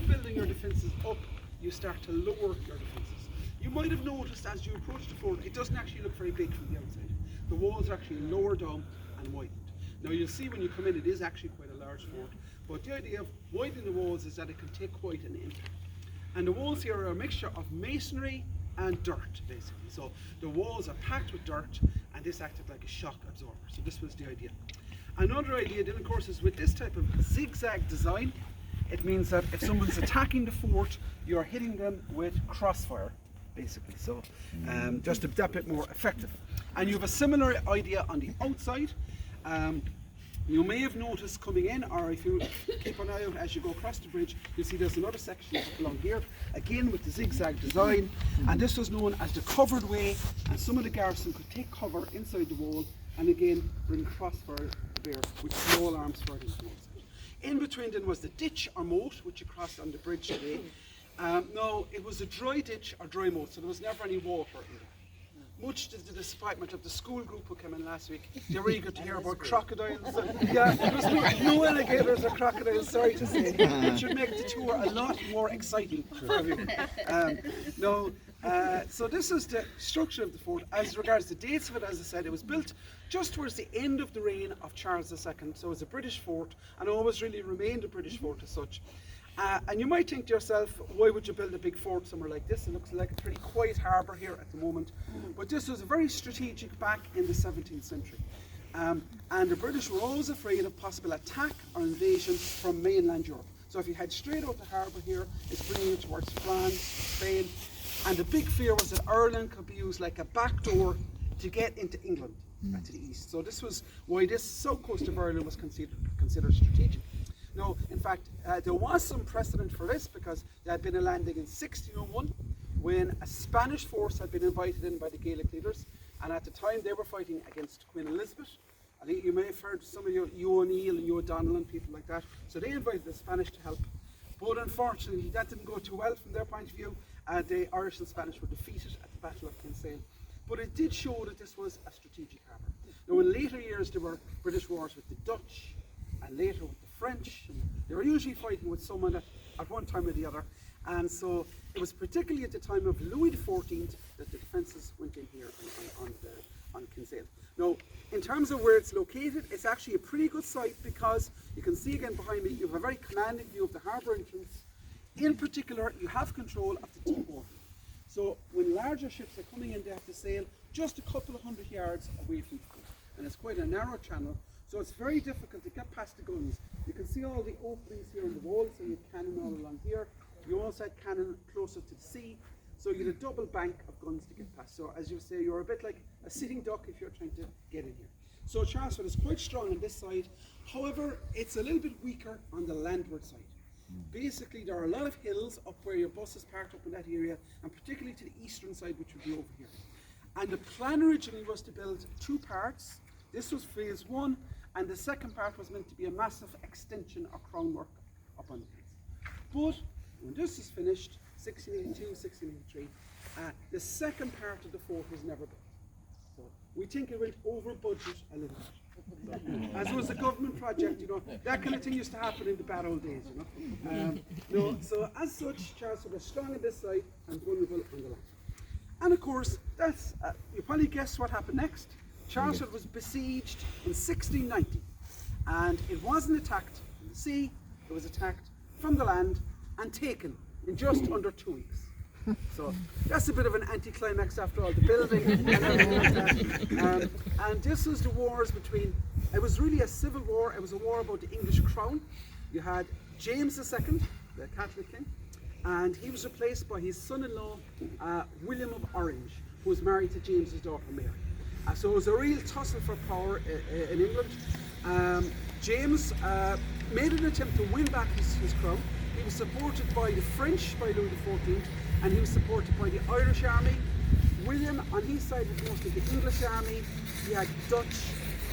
building your defences up, you start to lower your defences. You might have noticed as you approach the fort, it doesn't actually look very big from the outside. The walls are actually lower down and widened. Now you'll see when you come in, it is actually quite a large fort, but the idea of widening the walls is that it can take quite an impact. And the walls here are a mixture of masonry and dirt, basically. So the walls are packed with dirt, and this acted like a shock absorber. So this was the idea. Another idea then, of course, is with this type of zigzag design, it means that if someone's attacking the fort, you're hitting them with crossfire, basically. So just a bit more effective. And you have a similar idea on the outside. You may have noticed coming in, or if you keep an eye out as you go across the bridge, you'll see there's another section along here, again with the zigzag design, and this was known as the covered way, and some of the garrison could take cover inside the wall and again bring crossfire to bear with small arms further into the wall. In between then was the ditch or moat, which you crossed on the bridge today. No, it was a dry ditch or dry moat, so there was never any water in there. Much to the disappointment of the school group who came in last week. They were eager to hear about crocodiles. Yeah, there was no alligators or crocodiles, sorry to say. It should make the tour a lot more exciting for everyone. So this is the structure of the fort. As regards the dates of it, as I said, it was built just towards the end of the reign of Charles II. So it's a British fort, and always really remained a British fort as such. And you might think to yourself, why would you build a big fort somewhere like this? It looks like a pretty quiet harbour here at the moment. But this was very strategic back in the 17th century. And the British were always afraid of possible attack or invasion from mainland Europe. So if you head straight out the harbour here, it's bringing you towards France, Spain. And the big fear was that Ireland could be used like a backdoor to get into England to the east. So this was why this south coast of Ireland was considered strategic. No, in fact, there was some precedent for this because there had been a landing in 1601 when a Spanish force had been invited in by the Gaelic leaders, and at the time they were fighting against Queen Elizabeth. I think you may have heard some of you O'Neill and you O'Donnell and people like that. So they invited the Spanish to help. But unfortunately, that didn't go too well from their point of view. The Irish and Spanish were defeated at the Battle of Kinsale. But it did show that this was a strategic harbour. Now, in later years, there were British wars with the Dutch, and later with the French. They were usually fighting with someone at one time or the other, and so it was particularly at the time of Louis XIV that the defences went in here on Kinsale. Now, in terms of where it's located, it's actually a pretty good site because you can see again behind me, you have a very commanding view of the harbour entrance. In particular, you have control of the deep water. So when larger ships are coming in, they have to sail just a couple of 100 yards away from the coast, and it's quite a narrow channel. So it's very difficult to get past the guns. You can see all the openings here in the wall, so you have cannon all along here. You also had cannon closer to the sea, so you had a double bank of guns to get past. So as you say, you're a bit like a sitting duck if you're trying to get in here. So Charlesford is quite strong on this side. However, it's a little bit weaker on the landward side. Basically, there are a lot of hills up where your buses parked up in that area, and particularly to the eastern side, which would be over here. And the plan originally was to build two parts. This was phase one, and the second part was meant to be a massive extension or crown work up on the hills. But when this is finished, 1682, 1683, the second part of the fort was never built. So we think it went over budget a little bit. As was a government project, that kind of thing used to happen in the bad old days, So as such, Charlesford was strong on this side and vulnerable on the land. And of course, that's you probably guess what happened next. Charlesford was besieged in 1690, and it wasn't attacked from the sea, it was attacked from the land and taken in just under 2 weeks. So that's a bit of an anticlimax after all the building and everything like that. And this was the wars between, it was really a civil war, it was a war about the English crown. You had James II, the Catholic king, and he was replaced by his son-in-law, William of Orange, who was married to James's daughter Mary. So it was a real tussle for power in England. James made an attempt to win back his crown. He was supported by the French, by Louis XIV, and he was supported by the Irish army. William, on his side, was mostly the English army. He had Dutch,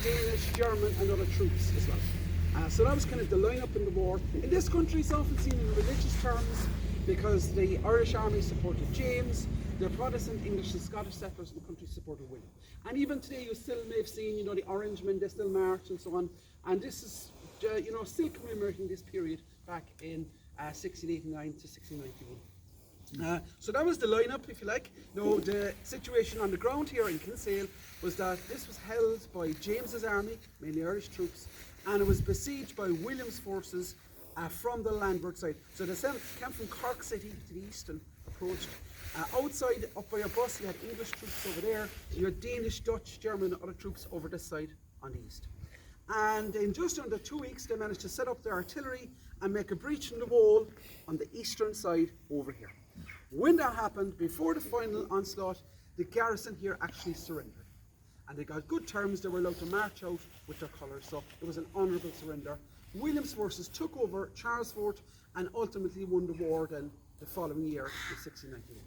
Danish, German, and other troops as well. So that was kind of the line-up in the war. In this country, it's often seen in religious terms because the Irish army supported James, the Protestant, English, and Scottish settlers in the country supported William. And even today, you still may have seen, the Orangemen, they still march and so on. And this is, still commemorating this period back in 1689 to 1691. So that was the lineup, if you like. Now, the situation on the ground here in Kinsale was that this was held by James's army, mainly Irish troops, and it was besieged by William's forces from the landward side. So they came from Cork City to the east and approached. Outside, up by your bus, you had English troops over there. You had Danish, Dutch, German, and other troops over this side on the east. And in just under 2 weeks, they managed to set up their artillery and make a breach in the wall on the eastern side over here. When that happened, before the final onslaught, the garrison here actually surrendered. And they got good terms. They were allowed to march out with their colours, so it was an honourable surrender. William's forces took over Charles Fort and ultimately won the war then the following year in 1691.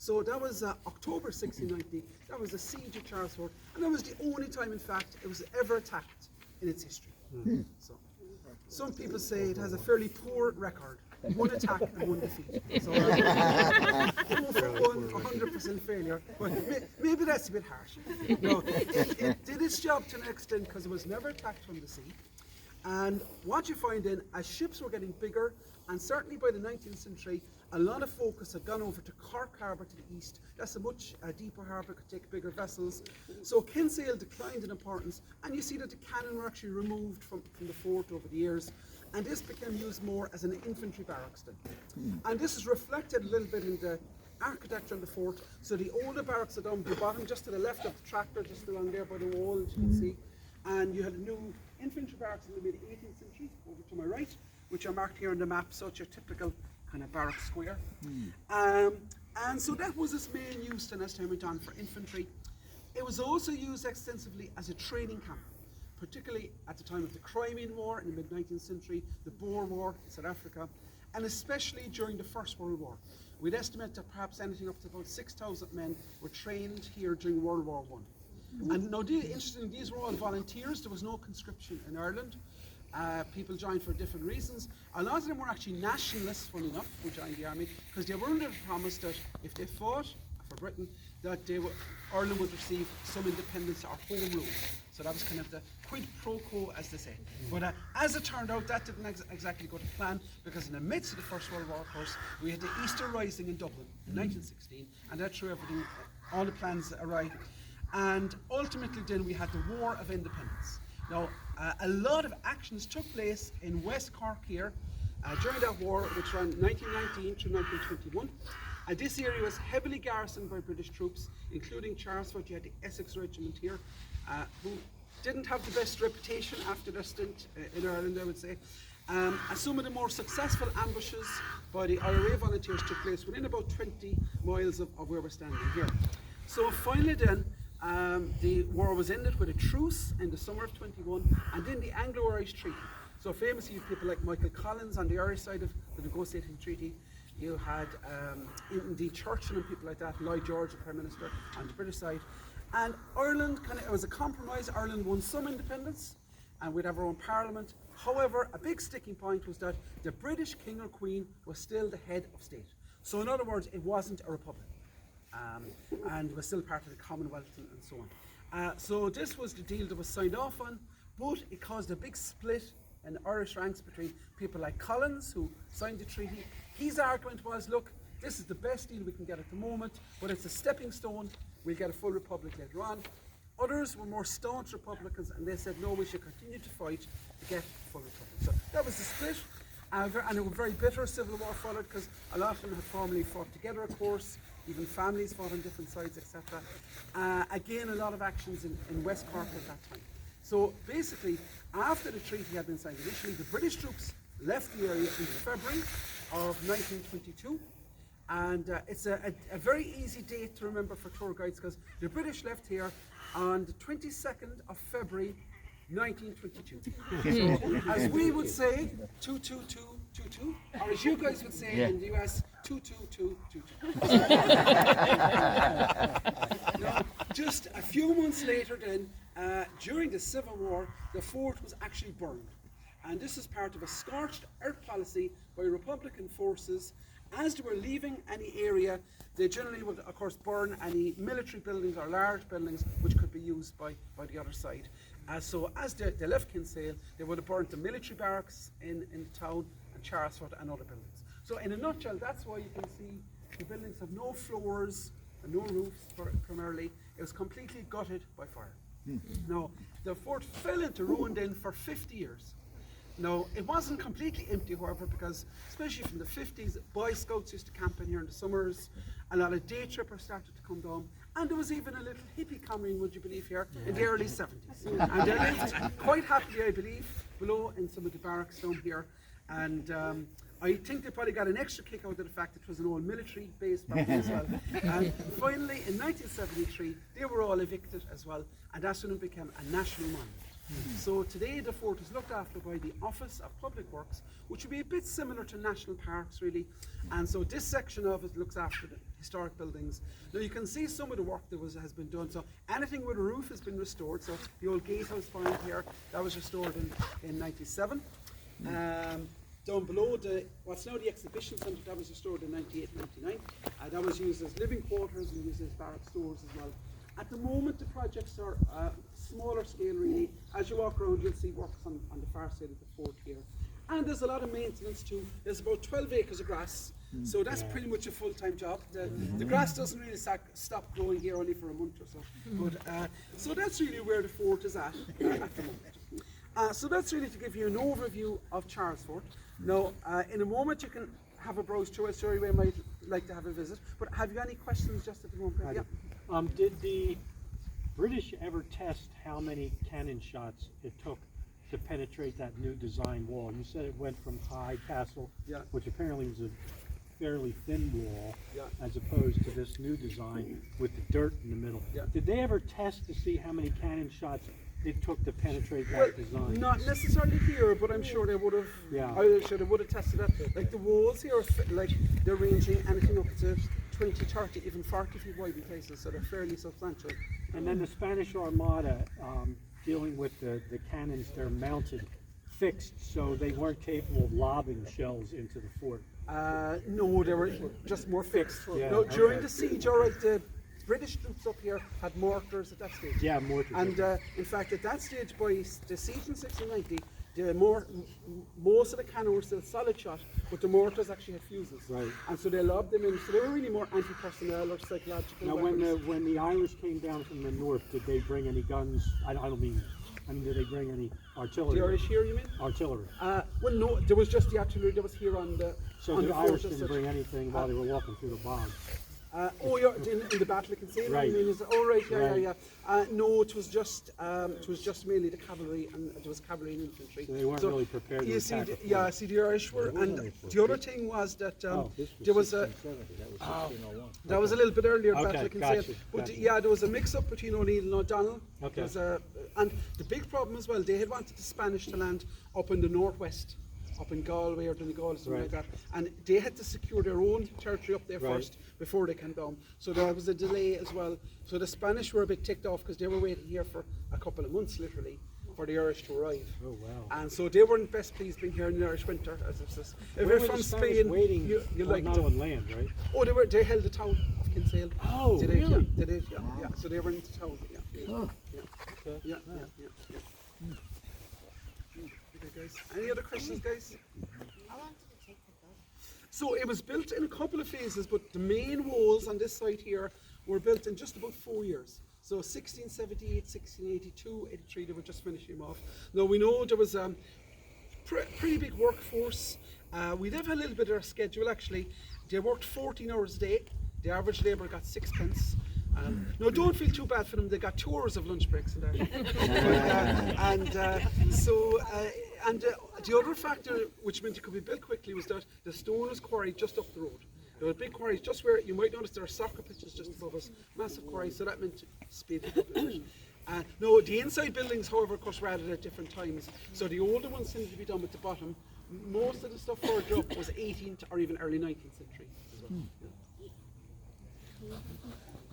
So that was October 1690. That was the siege of Charles Fort, and that was the only time, in fact, it was ever attacked in its history. So some people say it has a fairly poor record. 1 attack and 1 defeat. So 4 for 1, 100% failure. But maybe that's a bit harsh. No, it did its job to an extent because it was never attacked from the sea. And what you find then, as ships were getting bigger, and certainly by the 19th century, a lot of focus had gone over to Cork Harbour to the east. That's a much deeper harbour, could take bigger vessels. So Kinsale declined in importance, and you see that the cannon were actually removed from the fort over the years, and this became used more as an infantry barracks then. And this is reflected a little bit in the architecture of the fort. So the older barracks are down the bottom, just to the left of the tractor, just along there by the wall, as you can see. And you had a new infantry barracks in the mid-18th century, over to my right, which are marked here on the map, so it's your typical kind of barrack square. And so that was its main use then as time went on for infantry. It was also used extensively as a training camp, particularly at the time of the Crimean War in the mid-19th century, the Boer War in South Africa, and especially during the First World War. We'd estimate that perhaps anything up to about 6,000 men were trained here during World War I. And now, interestingly, these were all volunteers. There was no conscription in Ireland. People joined for different reasons. A lot of them were actually nationalists, funny enough, who joined the army, because they were under the promise that if they fought for Britain, that Ireland would receive some independence or home rule. So that was kind of the quid pro quo, as they say. But as it turned out, that didn't exactly go to plan, because in the midst of the First World War, of course, we had the Easter Rising in Dublin in 1916, and that threw everything, all the plans awry. And ultimately then we had the War of Independence. Now, a lot of actions took place in West Cork here during that war, which ran 1919 to 1921. And this area was heavily garrisoned by British troops, including Charles Fort. You had the Essex Regiment here, who didn't have the best reputation after their stint in Ireland, I would say. And some of the more successful ambushes by the IRA volunteers took place within about 20 miles of where we're standing here. So finally then, the war was ended with a truce in the summer of 21, and then the Anglo-Irish Treaty. So famously, you have people like Michael Collins on the Irish side of the negotiating treaty. You had indeed Churchill and people like that, Lloyd George, the Prime Minister, on the British side. And Ireland, it was a compromise. Ireland won some independence, and we'd have our own parliament. However, a big sticking point was that the British King or Queen was still the head of state. So in other words, it wasn't a republic. And was still part of the Commonwealth and so on. So this was the deal that was signed off on, but it caused a big split in Irish ranks between people like Collins, who signed the treaty. His argument was, look, this is the best deal we can get at the moment, but it's a stepping stone. We'll get a full republic later on. Others were more staunch Republicans, and they said, no, we should continue to fight to get a full republic. So that was the split. And a very bitter civil war followed, because a lot of them had formerly fought together, of course. Even families fought on different sides, etc. Again, a lot of actions in West Cork at that time. So basically, after the treaty had been signed initially, the British troops left the area in February of 1922. And it's a very easy date to remember for tour guides, because the British left here on the 22nd of February 1922. So, as we would say, 22222, or as you guys would say in the US, 22222. Now, just a few months later then, during the Civil War, the fort was actually burned. And this is part of a scorched earth policy by Republican forces. As they were leaving any area, they generally would, of course, burn any military buildings or large buildings which could be used by the other side. So as they left Kinsale, they would have burnt the military barracks in the town, and Charlesford and other buildings. So in a nutshell, that's why you can see the buildings have no floors and no roofs primarily. It was completely gutted by fire. Now, the fort fell into ruin then for 50 years. Now, it wasn't completely empty, however, because especially from the 50s, Boy Scouts used to camp in here in the summers. A lot of day trippers started to come down. And there was even a little hippie commune, would you believe, here in the early 70s. And they lived quite happily, I believe, below in some of the barracks down here. And I think they probably got an extra kick out of the fact that it was an old military base back as well. And finally, in 1973, they were all evicted as well, and that's when it became a national monument. So today the fort is looked after by the Office of Public Works, which would be a bit similar to national parks really. And so this section of it looks after the historic buildings. Now you can see some of the work that has been done. So anything with a roof has been restored. So the old gatehouse found here, that was restored in 97. Down below, what's now the exhibition centre, that was restored in 98, 99. That was used as living quarters and used as barrack stores as well. At the moment, the projects are smaller scale really. As you walk around, you'll see works on the far side of the fort here. And there's a lot of maintenance too. There's about 12 acres of grass, so that's pretty much a full-time job. The grass doesn't really stop growing here only for a month or so. But, so that's really where the fort is at the moment. So that's really to give you an overview of Charles Fort. Now, in a moment you can have a browse through. I'm sure you might like to have a visit. But have you any questions just at the moment? Yeah. Did the British ever test how many cannon shots it took to penetrate that new design wall? You said it went from Hyde Castle, which apparently was a fairly thin wall, as opposed to this new design with the dirt in the middle. Did they ever test to see how many cannon shots it took to penetrate that design? Not necessarily here, but I'm sure they would have. I'm sure they would have tested that. Like the walls here, like they're ranging anything up to 20, 30, even 40 feet wide in places, so they're fairly substantial. And then the Spanish Armada, dealing with the cannons, they're mounted fixed, so they weren't capable of lobbing shells into the fort. No, they were just more fixed. Yeah, no, during the siege, all right, the British troops up here had mortars at that stage. Yeah, mortars. And in fact, at that stage, by the siege in 1690, most of the cannon were still solid shot, but the mortars actually had fuses. Right. And so they lobbed them in, so they were really more anti-personnel or psychological Now, weapons. when the Irish came down from the north, did they bring any guns? I mean, did they bring any artillery? The Irish here, you mean? Artillery. Well, no, there was just the artillery that was here on the So on the fort Irish as didn't such. bring anything while they were walking through the bog? Yeah, in the battle of Kinsale. Right. I mean, right, yeah, Right. yeah. No, it was just mainly the cavalry, and there was cavalry and infantry. So they weren't really prepared to you see, attack. see, the Irish were, and the other thing was that there was a. That was a little bit earlier, Okay, Battle of Kinsale. gotcha, But gotcha. yeah, there was a mix-up between O'Neill and O'Donnell. Okay. There was and the big problem as well, they had wanted the Spanish to land up in the northwest, up in Galway or Donegal or something Right. like that, and they had to secure their own territory up there Right. first before they came down. So there was a delay as well. So the Spanish were a bit ticked off because they were waiting here for a couple of months, literally, for the Irish to arrive. Oh, wow. And so they weren't best pleased being here in the Irish winter, as it says. If Where you're were from the Spanish Spain, waiting? you like not to. on land, right? Oh, they held the town of Kinsale. Oh, They did, really? Yeah, they did, yeah. So they were in the town, yeah. Okay. Yeah. Okay, guys. Any other questions, guys? How long did it take to build? So it was built in a couple of phases, but the main walls on this site here were built in just about 4 years. So 1678, 1682, 83, they were just finishing them off. Now we know there was a pretty big workforce. We did have a little bit of a schedule actually. They worked 14 hours a day. The average labourer got 6 pence. No, don't feel too bad for them. They got 2 hours of lunch breaks in there. And the other factor which meant it could be built quickly was that the stone was quarried just up the road. There were big quarries just where you might notice there are soccer pitches just above us, massive quarries, so that meant speed it up a bit. No, the inside buildings, however, of course, were added at different times. So the older ones tended to be done at the bottom. Most of the stuff further up was 18th or even early 19th century as well. Yeah.